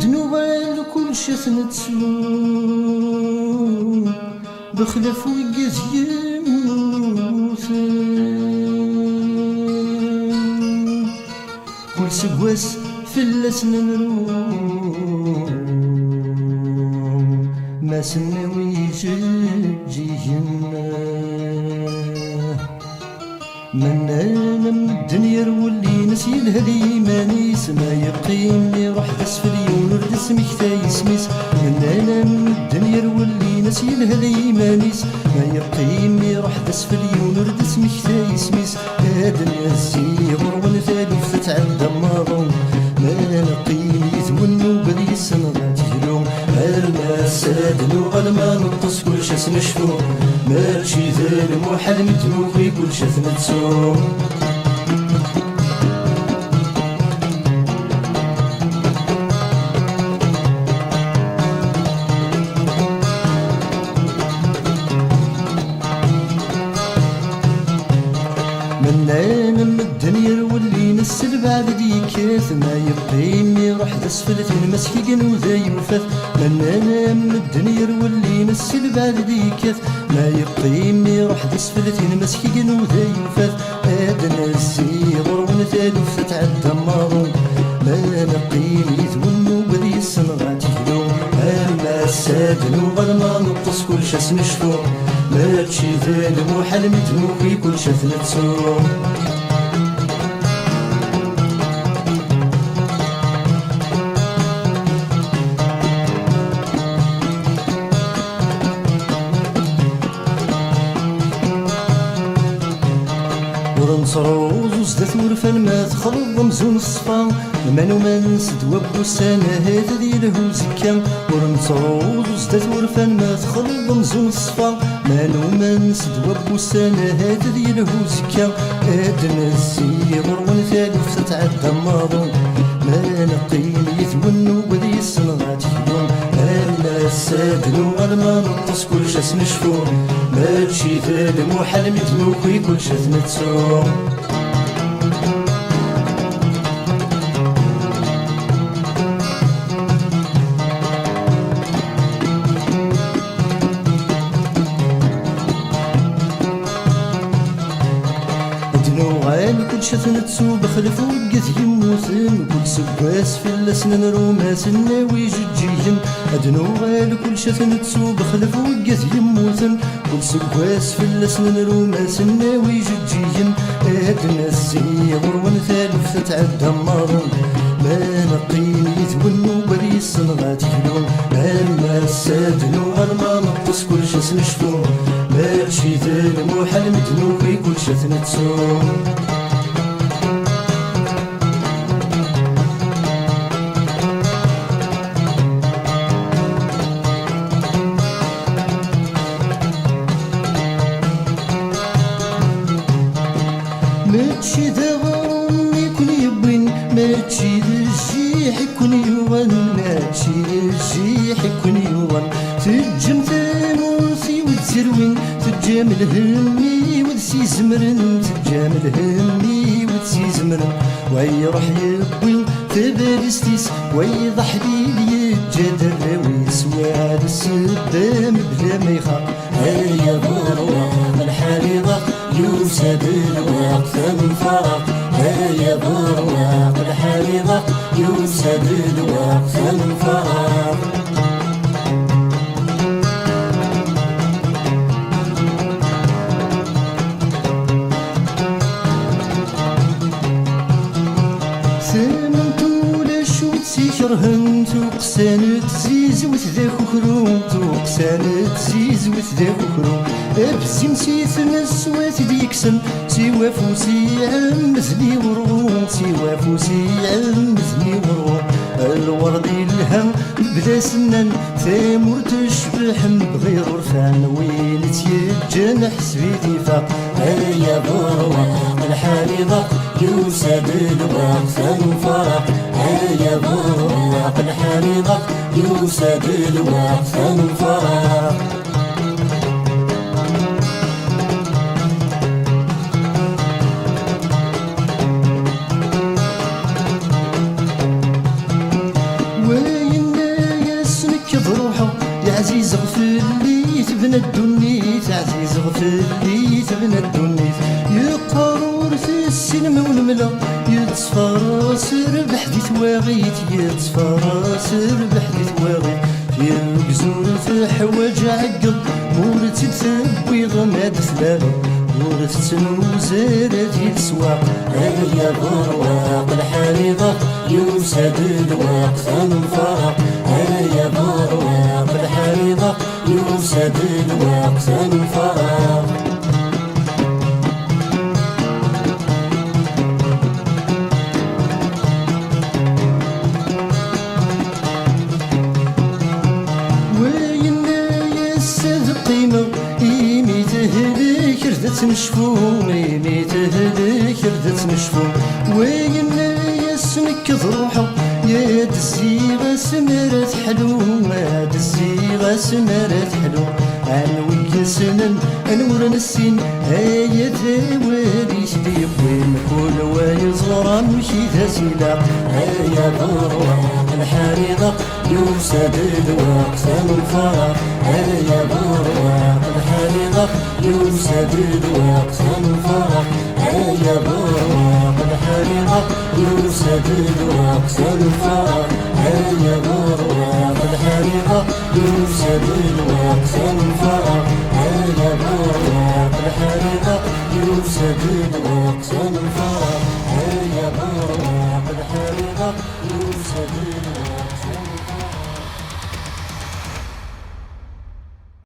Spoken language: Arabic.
دنوبال كل شثنتسو بخلاف ويقاز يموثن كل سواس فلاس نمرو ما سنوي جيجينا من انا من الدنيا واللي نسي الهدي مانيس ما يقيمني روح اسفل ونرد اسمك تايسميس من انا من الدنيا واللي نسي الهدي مانيس ما يقيمني روح اسفل ونرد اسمك تايسميس هاد الناس يغرون ثالث تتعدى ماضون ما نقيم يتونو بدي السنغات يلوم الناس سادنو ما نطس كل شاس نشفو ماشي ذا المحال متنوخي كل شاس نتسوم من انا من الدنيا واللي نسل بعد ديكاث ما يقيمني روح اسفلت المسكين وذا يوفث من انا من الدنيا واللي نسل بعد ديكاث ما يقيمني روح اسفلت المسكين وذا يوفث ادنا السيغر ونثالث تتعدى مارون ما نقيم يتونو بدي السنغات يهدون اما السادن وغرما نطس كل شاس نشفو ماشي ذا المحال متنوخي كل شاس نتسوم ورنصروز وزدت ورفان ما تخلط مزون الصفا المانو ما نسد وابو السنة هذا دي له زكا ورنصروز وزدت ورفان ما تخلط مزون الصفا مانو ما نسد وابو السنة هذا دي له زكا ادنا السيغر ونثالث تتعدى ماضون ما نقيم يتونو بدي السنغات يهدون انا السادن وغرما نطس كل شاس نشفو ماشي ذا المحال متنوخي كل شاس نتسوم كل شاث نتسو بخلف وقت يموثن كل سواس في الاسنان روماس الناوي جيجين ادنو غال كل شاث نتسو بخلف وقت يموثن كل سواس في الاسنان روماس الناوي جيجين ادنا السيغر ونثالث تتعدى مارون ما نقيم يتونو بري السنغات يلون اما السادن وغرما نطس كل شاس نشفو ماشي ذا المحال متنوخي كل شاث نتسوم ماشي ذا غرام يكون يبين ماشي ذا الجيح يكون يوان ماشي ذا الجيح يكون يوان تجم ثاموسي وتزروين تجام الهمي وتسي زمرن تجام الهمي وتسي زمرن ويروح يبين تبالستيس ويضح لي يتجاد الراويس وعاد السدام بلا ما يخاف هيا بروح الحريضة يوسد الوقت من فراغ هيا برواق الحريضة يوسد الوقت من فراغ سمنتو لاشو تسيكرهن توقسانت زيز وتذاك وكروم توقسانت زيز وتذاك وكروم ابسي نسيت نسوات ديكسن سوا فوسي عمزني ورغوم سوا فوسي عمزني ورغوم الورد الهم بلا سنان ثامور تشبح بغير رفان وين تيجن حسبيتي فاق هيا برواق الحريضة يوسد الوقت من فراق هيا برواق الحريضة يوسد الوقت من فراق بنا الدنيت عزيز غفليت بنا الدنيت يقرور في السينما والملا يتصفراس ربح دي تواغيت يتصفراس ربح دي تواغيت يقزور في حواج عقل مورت تثبي غماد ثلاثة مورت تنوزارات يتسواق يا برواق الحريضة يوسد الواق ثنفرق يا برواق الحريضة يوسد الواق ثنفرق مشفوم ميته ذيك ردت مشفوم وين يسمك ضروحه يا دزيغة سمرت حلو ما دزيغة سمرت حلو عنوي سنن انور نسين هيا ثوالي شديق وين كل ويزغر مشي تسيلاق هيا بروح الحريضة يوسد الوقت الفرق هيا بروح الحريضة يوسد الوقت الفرق هيا بروح الحريضة يوسد الوقت الفرق هيا بروح الحريضة يوسد الوقت الفرق هيا بروح الحريضة يوسد الوقت الفرق هيا بروح الحريضة يوسد الوقت